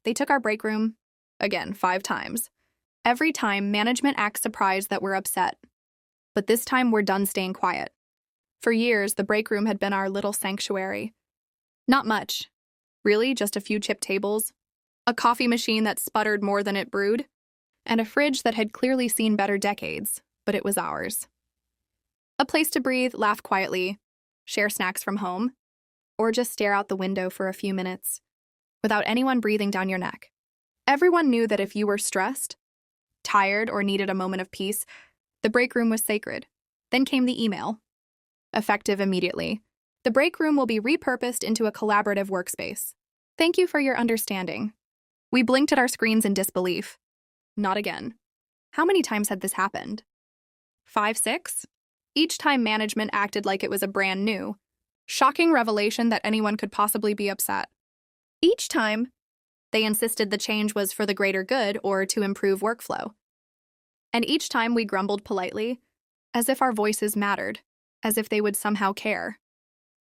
They took our break room, again, 5 times. Every time, management acts surprised that we're upset. But this time, we're done staying quiet. For years, the break room had been our little sanctuary. Not much. Really, just a few chipped tables, a coffee machine that sputtered more than it brewed, and a fridge that had clearly seen better decades, but it was ours. A place to breathe, laugh quietly, share snacks from home, or just stare out the window for a few minutes, without anyone breathing down your neck. Everyone knew that if you were stressed, tired, or needed a moment of peace, the break room was sacred. Then came the email. Effective immediately. The break room will be repurposed into a collaborative workspace. Thank you for your understanding. We blinked at our screens in disbelief. Not again. How many times had this happened? 5, 6? Each time management acted like it was a brand new, shocking revelation that anyone could possibly be upset. Each time, they insisted the change was for the greater good or to improve workflow. And each time we grumbled politely, as if our voices mattered, as if they would somehow care.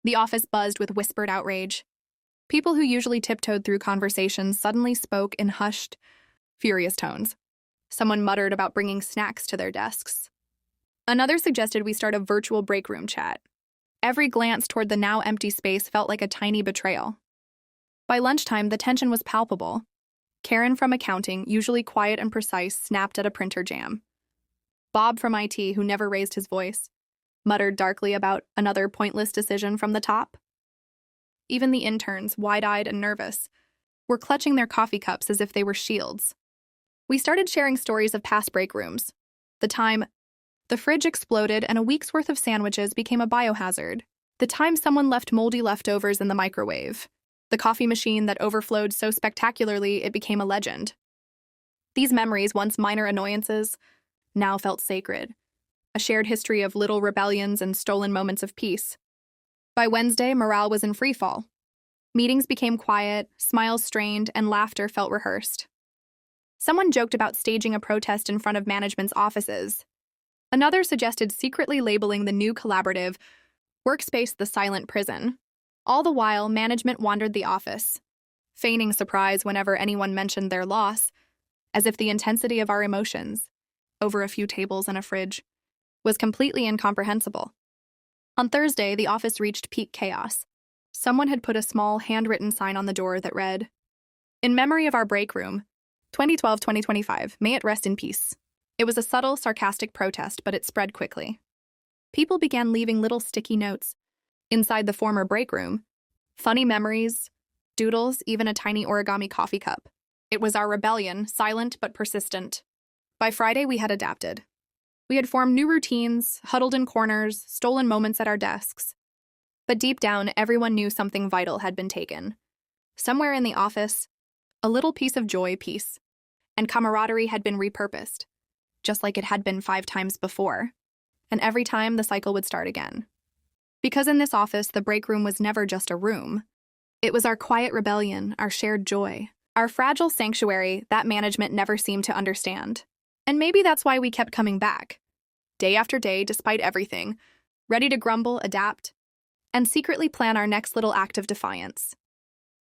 The office buzzed with whispered outrage. People who usually tiptoed through conversations suddenly spoke in hushed, furious tones. Someone muttered about bringing snacks to their desks. Another suggested we start a virtual break room chat. Every glance toward the now empty space felt like a tiny betrayal. By lunchtime, the tension was palpable. Karen from accounting, usually quiet and precise, snapped at a printer jam. Bob from IT, who never raised his voice, muttered darkly about another pointless decision from the top. Even the interns, wide-eyed and nervous, were clutching their coffee cups as if they were shields. We started sharing stories of past break rooms. The time the fridge exploded and a week's worth of sandwiches became a biohazard. The time someone left moldy leftovers in the microwave. The coffee machine that overflowed so spectacularly it became a legend. These memories, once minor annoyances, now felt sacred. A shared history of little rebellions and stolen moments of peace. By Wednesday, morale was in freefall. Meetings became quiet, smiles strained, and laughter felt rehearsed. Someone joked about staging a protest in front of management's offices. Another suggested secretly labeling the new collaborative workspace the silent prison. All the while, management wandered the office, feigning surprise whenever anyone mentioned their loss, as if the intensity of our emotions, over a few tables and a fridge, was completely incomprehensible. On Thursday, the office reached peak chaos. Someone had put a small, handwritten sign on the door that read, "In memory of our break room, 2012-2025, may it rest in peace." It was a subtle, sarcastic protest, but it spread quickly. People began leaving little sticky notes inside the former break room, funny memories, doodles, even a tiny origami coffee cup. It was our rebellion, silent but persistent. By Friday, we had adapted. We had formed new routines, huddled in corners, stolen moments at our desks. But deep down, everyone knew something vital had been taken. Somewhere in the office, a little piece of joy, peace, and camaraderie had been repurposed, just like it had been 5 times before. And every time, the cycle would start again. Because in this office, the break room was never just a room. It was our quiet rebellion, our shared joy, our fragile sanctuary that management never seemed to understand. And maybe that's why we kept coming back, day after day, despite everything, ready to grumble, adapt, and secretly plan our next little act of defiance.